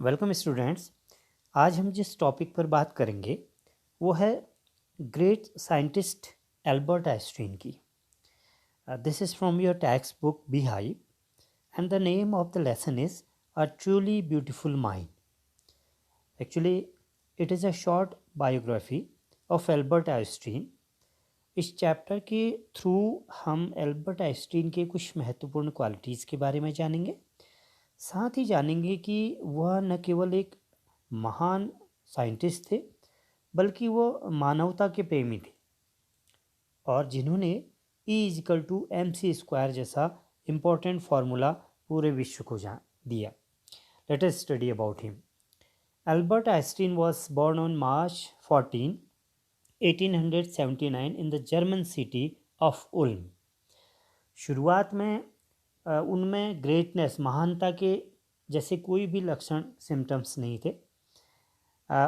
Welcome students. आज हम जिस टॉपिक पर बात करेंगे वो है ग्रेट साइंटिस्ट एल्बर्ट आइंस्टीन की। This is from your text book bee hive and the name of the lesson is a truly beautiful mind. Actually it is a short biography of Albert Einstein. इस chapter के through हम Albert Einstein के कुछ महत्वपूर्ण qualities के बारे में जानेंगे। साथ ही जानेंगे कि वह न केवल एक महान साइंटिस्ट थे बल्कि वो मानवता के प्रेमी थे और जिन्होंने E=mc² जैसा इम्पोर्टेंट फार्मूला पूरे विश्व को जान दिया। Let us study about him. Albert Einstein was born on March 14, 1879 in the German city of Uloom. शुरुआत में उनमें ग्रेटनेस महानता के जैसे कोई भी लक्षण सिम्टम्स नहीं थे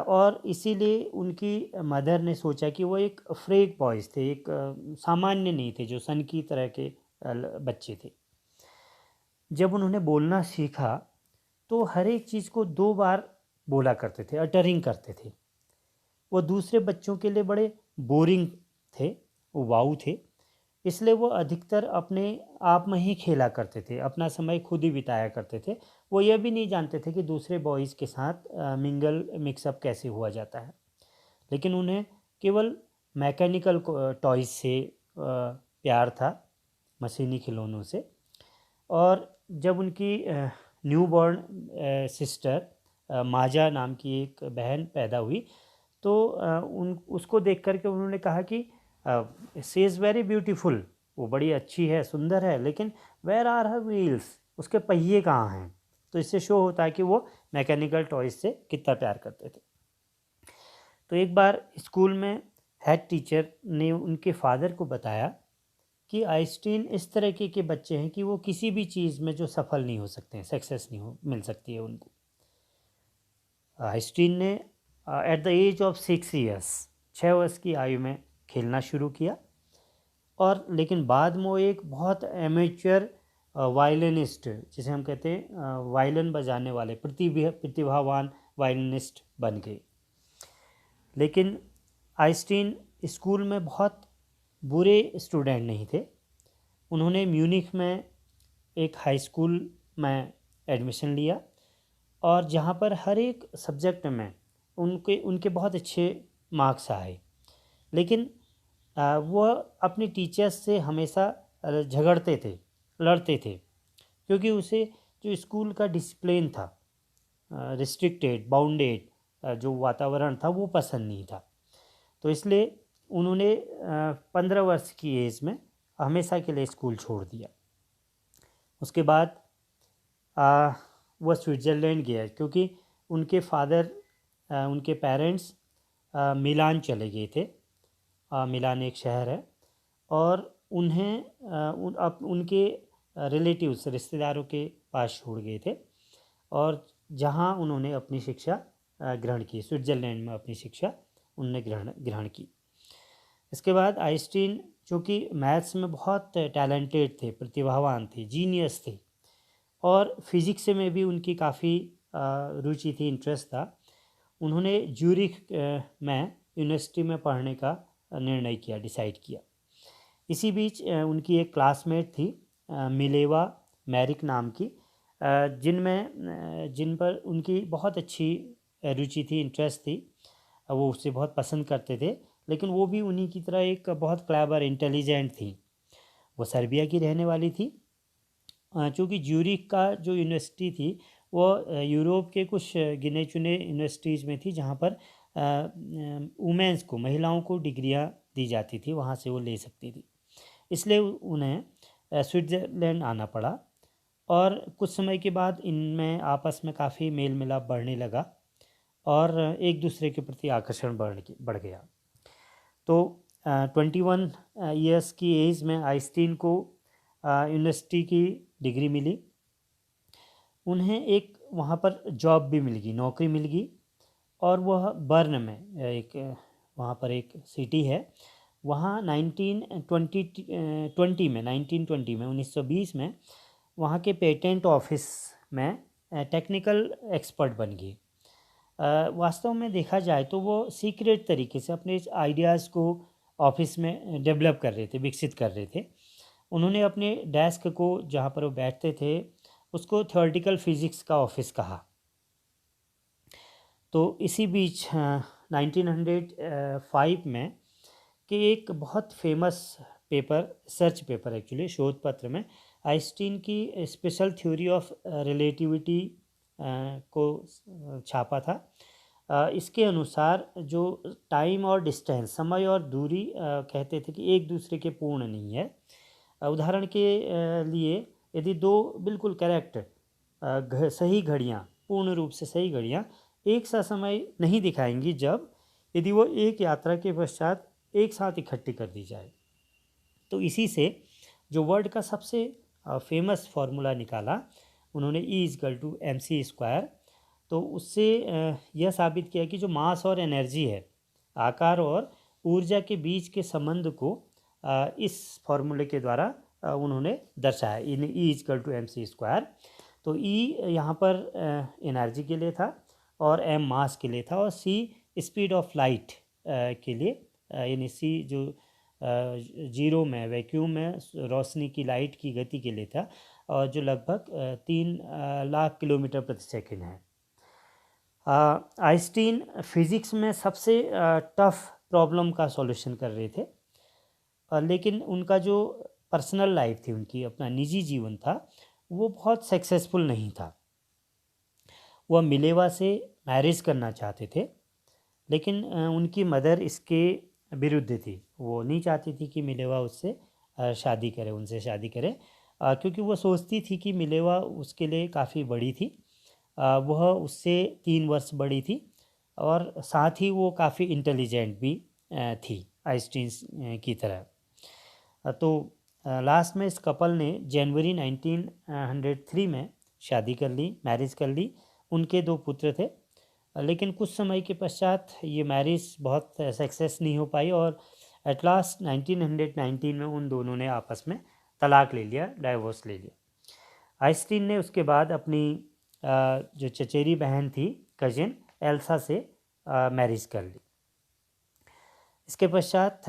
और इसीलिए उनकी मदर ने सोचा कि वो एक फ्रेक बॉयज़ थे, एक सामान्य नहीं थे, जो सन की तरह के बच्चे थे। जब उन्होंने बोलना सीखा तो हर एक चीज़ को 2 बार बोला करते थे, अटरिंग करते थे। वो दूसरे बच्चों के लिए बड़े बोरिंग थे, वो वाऊ थे, इसलिए वो अधिकतर अपने आप में ही खेला करते थे, अपना समय खुद ही बिताया करते थे। वो ये भी नहीं जानते थे कि दूसरे बॉयज़ के साथ मिक्सअप कैसे हुआ जाता है। लेकिन उन्हें केवल मैकेनिकल टॉयज़ से प्यार था, मशीनी खिलौनों से। और जब उनकी न्यूबॉर्न सिस्टर माजा नाम की एक बहन पैदा हुई तो उन उसको देख कर के उन्होंने कहा कि शी इज़ वेरी ब्यूटीफुल, वो बड़ी अच्छी है, सुंदर है, लेकिन वेयर आर हर व्हील्स, उसके पहिए कहाँ हैं। तो इससे शो होता है कि वो मैकेनिकल टॉयज़ से कितना प्यार करते थे। तो एक बार स्कूल में हेड टीचर ने उनके फादर को बताया कि आइंस्टीन इस तरह के बच्चे हैं कि वो किसी भी चीज़ में जो सफल नहीं हो सकते हैं, सक्सेस नहीं हो मिल सकती है उनको। आइंस्टीन ने at the age of 6 years 6 वर्ष की आयु में खेलना शुरू किया और लेकिन बाद में वो एक बहुत एमेच्योर वायलिनिस्ट, जिसे हम कहते हैं वायलिन बजाने वाले प्रतिभावान वायलिनिस्ट बन गए। लेकिन आइंस्टीन स्कूल में बहुत बुरे स्टूडेंट नहीं थे। उन्होंने म्यूनिख में एक हाई स्कूल में एडमिशन लिया और जहाँ पर हर एक सब्जेक्ट में उनके उनके बहुत अच्छे मार्क्स आए। लेकिन वह अपने टीचर्स से हमेशा झगड़ते थे, लड़ते थे, क्योंकि उसे जो स्कूल का डिसिप्लिन था, रिस्ट्रिक्टेड बाउंडेड जो वातावरण था, वो पसंद नहीं था। तो इसलिए उन्होंने 15 वर्ष की एज में हमेशा के लिए स्कूल छोड़ दिया। उसके बाद वह स्विट्ज़रलैंड गया क्योंकि उनके फादर उनके पेरेंट्स मिलान चले गए थे। मिलान एक शहर है और उन्हें उनके रिलेटिव्स, रिश्तेदारों के पास छोड़ गए थे और जहां उन्होंने अपनी शिक्षा ग्रहण की, स्विट्ज़रलैंड में अपनी शिक्षा उन्होंने ग्रहण की। इसके बाद आइंस्टीन, जो कि मैथ्स में बहुत टैलेंटेड थे, प्रतिभावान थे, जीनियस थे और फिज़िक्स में भी उनकी काफ़ी रुचि थी, इंटरेस्ट था। उन्होंने ज्यूरिख में यूनिवर्सिटी में पढ़ने का निर्णय किया, डिसाइड किया। इसी बीच उनकी एक क्लासमेट थी मिलेवा मैरिक नाम की, जिन पर उनकी बहुत अच्छी रुचि थी, इंटरेस्ट थी, वो उससे बहुत पसंद करते थे। लेकिन वो भी उन्हीं की तरह एक बहुत क्लेवर, इंटेलिजेंट थी। वो सर्बिया की रहने वाली थी। चूँकि ज्यूरिख का जो यूनिवर्सिटी थी वो यूरोप के कुछ गिने चुने यूनिवर्सिटीज़ में थी जहाँ पर वुमेंस को, महिलाओं को डिग्रियाँ दी जाती थी, वहाँ से वो ले सकती थी। इसलिए उन्हें स्विट्ज़रलैंड आना पड़ा और कुछ समय के बाद इनमें आपस में काफ़ी मेल मिलाप बढ़ने लगा और एक दूसरे के प्रति आकर्षण बढ़ गया। तो 21 ईयर्स की एज में आइंस्टीन को यूनिवर्सिटी की डिग्री मिली। उन्हें एक वहाँ पर जॉब भी मिल गई, नौकरी मिल गई और वह बर्न में एक वहाँ पर एक सिटी है, वहाँ 1920 में 1920 में 1920 में वहाँ के पेटेंट ऑफिस में टेक्निकल एक्सपर्ट बन गए। वास्तव में देखा जाए तो वो सीक्रेट तरीके से अपने इस आइडियाज़ को ऑफिस में डेवलप कर रहे थे, विकसित कर रहे थे। उन्होंने अपने डेस्क को जहाँ पर वो बैठते थे उसको थ्योरेटिकल फिज़िक्स का ऑफिस कहा। तो इसी बीच 1905 में कि एक बहुत famous paper, research paper actually, शोध पत्र में आइंस्टीन की स्पेशल थ्योरी ऑफ रिलेटिविटी को छापा था। इसके अनुसार जो टाइम और डिस्टेंस, समय और दूरी कहते थे कि एक दूसरे के पूर्ण नहीं है। उदाहरण के लिए यदि दो बिल्कुल करेक्ट सही घड़ियाँ, पूर्ण रूप से सही घड़ियाँ एक सा समय नहीं दिखाएंगी जब यदि वो एक यात्रा के पश्चात एक साथ इकट्ठी कर दी जाए। तो इसी से जो वर्ल्ड का सबसे फेमस फार्मूला निकाला उन्होंने, E=mc²। तो उससे यह साबित किया कि जो मास और एनर्जी है, आकार और ऊर्जा के बीच के संबंध को इस फार्मूले के द्वारा उन्होंने दर्शाया, E=mc²। तो E यहाँ पर एनर्जी के लिए था और M मास के लिए था और C स्पीड ऑफ लाइट के लिए, यानी C जो जीरो में, वैक्यूम में रोशनी की, लाइट की गति के लिए था, और जो लगभग 3 लाख किलोमीटर प्रति सेकंड है। आइंस्टीन फिज़िक्स में सबसे टफ प्रॉब्लम का सॉल्यूशन कर रहे थे, लेकिन उनका जो पर्सनल लाइफ थी, उनकी अपना निजी जीवन था, वो बहुत सक्सेसफुल नहीं था। वह मिलेवा से मैरिज करना चाहते थे, लेकिन उनकी मदर इसके विरुद्ध थी। वो नहीं चाहती थी कि मिलेवा उससे शादी करे, उनसे शादी करे, क्योंकि वो सोचती थी कि मिलेवा उसके लिए काफ़ी बड़ी थी। वह उससे 3 वर्ष बड़ी थी और साथ ही वो काफ़ी इंटेलिजेंट भी थी आइंस्टीन की तरह। तो लास्ट में इस कपल ने जनवरी 1903 में शादी कर ली, मैरिज कर ली। उनके 2 पुत्र थे, लेकिन कुछ समय के पश्चात ये मैरिज बहुत सक्सेस नहीं हो पाई और एट लास्ट 1919 में उन दोनों ने आपस में तलाक ले लिया, डाइवोर्स ले लिया। आइंस्टीन ने उसके बाद अपनी जो चचेरी बहन थी, कजिन एल्सा से मैरिज कर ली। इसके पश्चात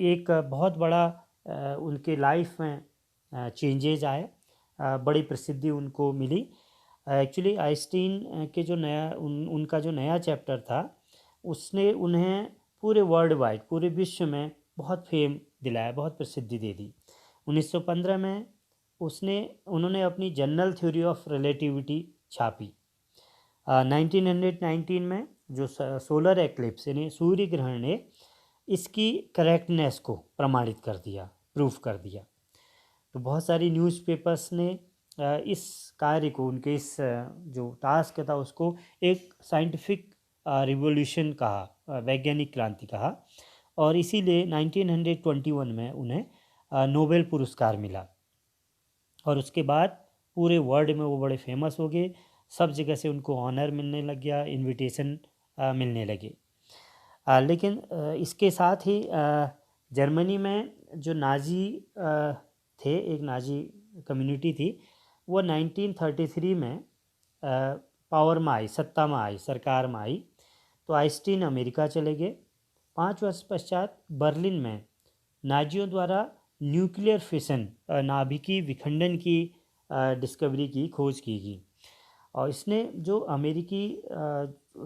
एक बहुत बड़ा उनके लाइफ में चेंजेज आए, बड़ी प्रसिद्धि उनको मिली। एक्चुअली आइंस्टीन के जो उनका जो नया चैप्टर था, उसने उन्हें पूरे वर्ल्ड वाइड, पूरे विश्व में बहुत फेम दिलाया, बहुत प्रसिद्धि दे दी। 1915 में उन्होंने अपनी जनरल थ्योरी ऑफ रिलेटिविटी छापी। 1919 में जो सोलर एक्लिप्स यानी सूर्य ग्रहण ने इसकी करेक्टनेस को प्रमाणित कर दिया, प्रूफ कर दिया। तो बहुत सारी न्यूज़पेपर्स ने इस कार्य को, उनके इस जो टास्क था उसको एक साइंटिफिक रिवॉल्यूशन कहा, वैज्ञानिक क्रांति कहा, और इसीलिए 1921 में उन्हें नोबेल पुरस्कार मिला। और उसके बाद पूरे वर्ल्ड में वो बड़े फेमस हो गए, सब जगह से उनको ऑनर मिलने लग गया, इनविटेशन मिलने लगे। लेकिन इसके साथ ही जर्मनी में जो नाजी थे, एक नाजी कम्युनिटी थी, वो 1933 में पावर में आई, सत्ता में आई, सरकार में आई। तो आइंस्टीन अमेरिका चले गए। 5 वर्ष पश्चात बर्लिन में नाजियों द्वारा न्यूक्लियर फिशन, नाभिकीय विखंडन की डिस्कवरी की, खोज की गई। और इसने जो अमेरिकी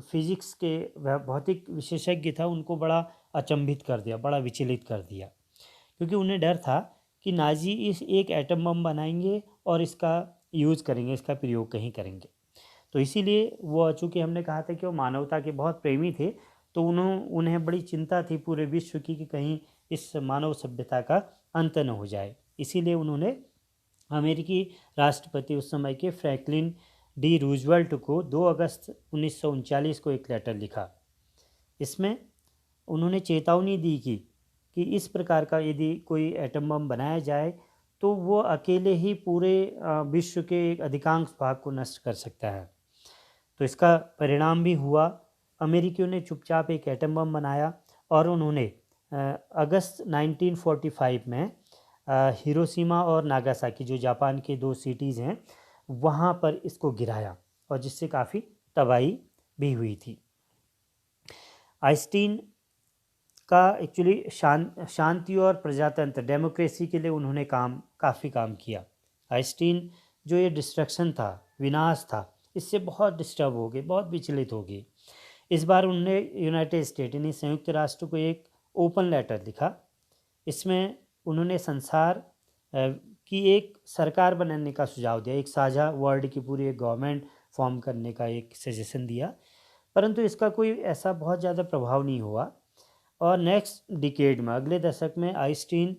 फिज़िक्स के भौतिक विशेषज्ञ था, उनको बड़ा अचंभित कर दिया, बड़ा विचलित कर दिया, क्योंकि उन्हें डर था कि नाजी इस एक एटम बम बनाएंगे और इसका यूज़ करेंगे, इसका प्रयोग कहीं करेंगे। तो इसीलिए वो, चूँकि हमने कहा था कि वो मानवता के बहुत प्रेमी थे, तो उन्हें बड़ी चिंता थी पूरे विश्व की कि कहीं इस मानव सभ्यता का अंत न हो जाए। इसीलिए उन्होंने अमेरिकी राष्ट्रपति उस समय के फ्रैंकलिन डी रूजवेल्ट को 2 अगस्त 1939 को एक लेटर लिखा। इसमें उन्होंने चेतावनी दी कि इस प्रकार का यदि कोई एटम बम बनाया जाए तो वो अकेले ही पूरे विश्व के एक अधिकांश भाग को नष्ट कर सकता है। तो इसका परिणाम भी हुआ। अमेरिकियों ने चुपचाप एक एटम बम बनाया और उन्होंने अगस्त 1945 में हिरोशिमा और नागासाकी, जो जापान के 2 सिटीज़ हैं, वहाँ पर इसको गिराया और जिससे काफ़ी तबाही भी हुई थी। आइंस्टीन का एक्चुअली शांति और प्रजातंत्र डेमोक्रेसी के लिए उन्होंने काफ़ी काम किया। आइंस्टीन जो ये डिस्ट्रक्शन था, विनाश था, इससे बहुत डिस्टर्ब हो गए, बहुत विचलित हो गए। इस बार उन्होंने यूनाइटेड स्टेट यानी संयुक्त राष्ट्र को एक ओपन लेटर लिखा। इसमें उन्होंने संसार की एक सरकार बनाने का सुझाव दिया, एक साझा वर्ल्ड की पूरी एक गवर्नमेंट फॉर्म करने का एक सजेशन दिया, परंतु इसका कोई ऐसा बहुत ज़्यादा प्रभाव नहीं हुआ। और नेक्स्ट डिकेड में, अगले दशक में आइंस्टीन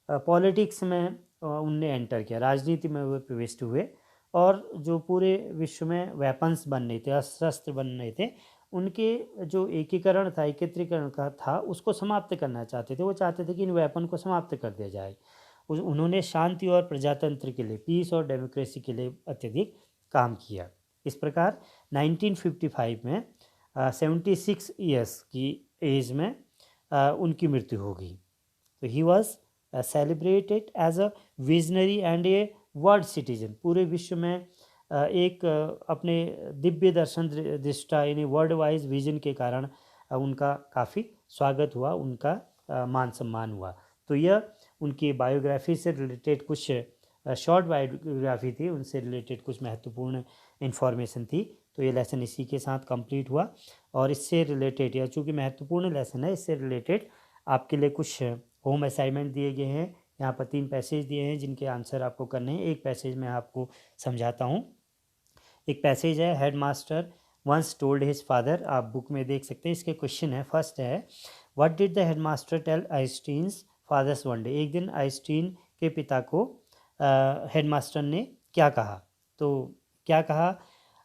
पॉलिटिक्स में उनने एंटर किया, राजनीति में वो प्रविष्ट हुए और जो पूरे विश्व में वेपन्स बन रहे थे, शस्त्र बन रहे थे, उनके जो एकीकरण था, एकत्रीकरण का था, उसको समाप्त करना चाहते थे। वो चाहते थे कि इन वेपन को समाप्त कर दिया जाए। उन्होंने शांति और प्रजातंत्र के लिए, पीस और डेमोक्रेसी के लिए अत्यधिक काम किया। इस प्रकार 1955 में 76 ईयर्स की एज में उनकी मृत्यु हो गई। तो he was celebrated as a visionary and a world citizen. पूरे विश्व में एक अपने दिव्य दर्शन दृष्टा यानी वर्ल्ड वाइज विजन के कारण उनका काफ़ी स्वागत हुआ, उनका मान सम्मान हुआ। तो यह उनकी बायोग्राफी से रिलेटेड कुछ शॉर्ट बायोग्राफी थी, उनसे रिलेटेड कुछ महत्वपूर्ण इन्फॉर्मेशन थी। तो ये लेसन इसी के साथ कंप्लीट हुआ। और इससे रिलेटेड, या चूँकि महत्वपूर्ण लेसन है, इससे रिलेटेड आपके लिए कुछ होम असाइनमेंट दिए गए हैं। यहाँ पर 3 पैसेज दिए हैं जिनके आंसर आपको करने हैं। एक पैसेज मैं आपको समझाता हूँ। एक पैसेज है, head master once told his father, आप बुक में देख सकते हैं। इसके क्वेश्चन है, फर्स्ट है, what did the head master tell Einstein's father's one day. एक दिन आइंस्टीन के पिता को हेड मास्टर ने क्या कहा। तो क्या कहा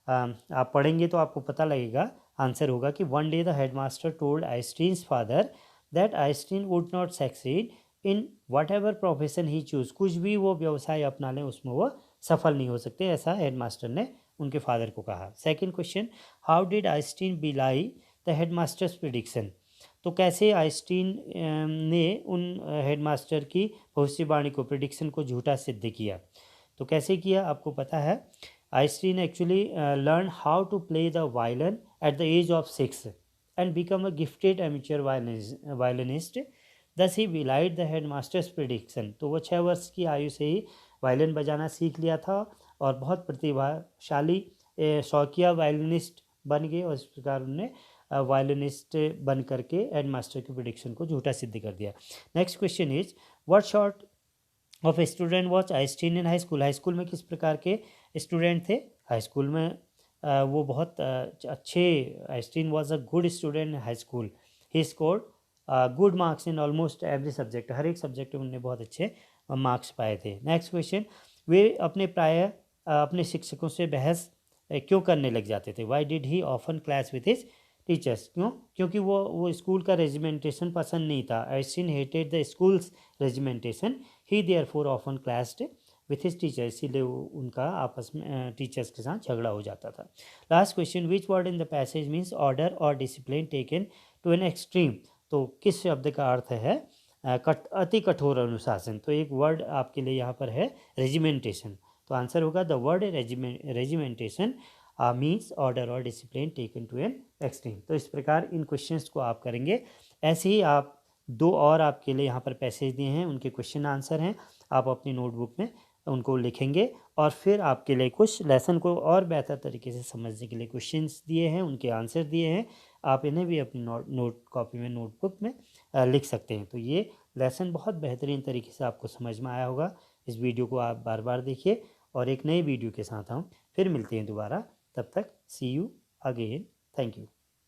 आप पढ़ेंगे तो आपको पता लगेगा। आंसर होगा कि one day the head master told Einstein's father that Einstein would not succeed in what ever profession he choose. कुछ भी वो व्यवसाय अपना लें उसमें वो सफल नहीं हो सकते, ऐसा हेड मास्टर ने उनके फादर को कहा। Second question, how did Einstein बिलाई द हेड मास्टर्स प्रिडिक्शन। तो कैसे आइंस्टीन ने उन हेडमास्टर की भविष्यवाणी को, प्रिडिक्शन को झूठा सिद्ध किया। तो कैसे किया आपको पता है। Einstein actually learn how to play the violin at the age of 6 and become a gifted amateur violinist. Thus he belied the headmaster's prediction. तो वो 6 वर्ष की आयु से ही वायलिन बजाना सीख लिया था और बहुत प्रतिभाशाली शौकिया वायलिनिस्ट बन गए और इस प्रकार उन्होंने वायलिनिस्ट बन करके हेडमास्टर की प्रिडिक्शन को झूठा सिद्ध कर दिया। Next question is, what sort of student watch Einstein in high school. High school में किस प्रकार के स्टूडेंट थे। हाई स्कूल में वो बहुत अच्छे, Einstein was a good student in high school. He scored good marks in almost every subject. हर एक सब्जेक्ट में उन्होंने बहुत अच्छे मार्क्स पाए थे। नेक्स्ट क्वेश्चन, वे अपने शिक्षकों से बहस क्यों करने लग जाते थे। Why did he often class with his teachers. क्योंकि वो स्कूल का रेजिमेंटेशन पसंद नहीं था। Einstein hated the schools regimentation, he therefore often classed with his teacher. इसीलिए उनका आपस में टीचर्स के साथ झगड़ा हो जाता था। Last question, which word in the passage means order और discipline taken to an extreme. तो किस शब्द का अर्थ है अति कठोर अनुशासन। तो एक वर्ड आपके लिए यहाँ पर है रेजिमेंटेशन। तो आंसर होगा the word regimentation means order और discipline taken to an extreme. तो इस प्रकार इन क्वेश्चंस को आप करेंगे। ऐसे ही आप 2 और आपके लिए यहाँ पर पैसेज दिए हैं, उनके क्वेश्चन आंसर हैं। आप अपनी नोटबुक में उनको लिखेंगे और फिर आपके लिए कुछ लेसन को और बेहतर तरीके से समझने के लिए क्वेश्चंस दिए हैं, उनके आंसर दिए हैं। आप इन्हें भी अपनी नोट कॉपी में, नोटबुक में लिख सकते हैं। तो ये लेसन बहुत बेहतरीन तरीके से आपको समझ में आया होगा। इस वीडियो को आप बार बार देखिए और एक नई वीडियो के साथ हम फिर मिलते हैं दोबारा। तब तक सी यू अगेन। Thank you.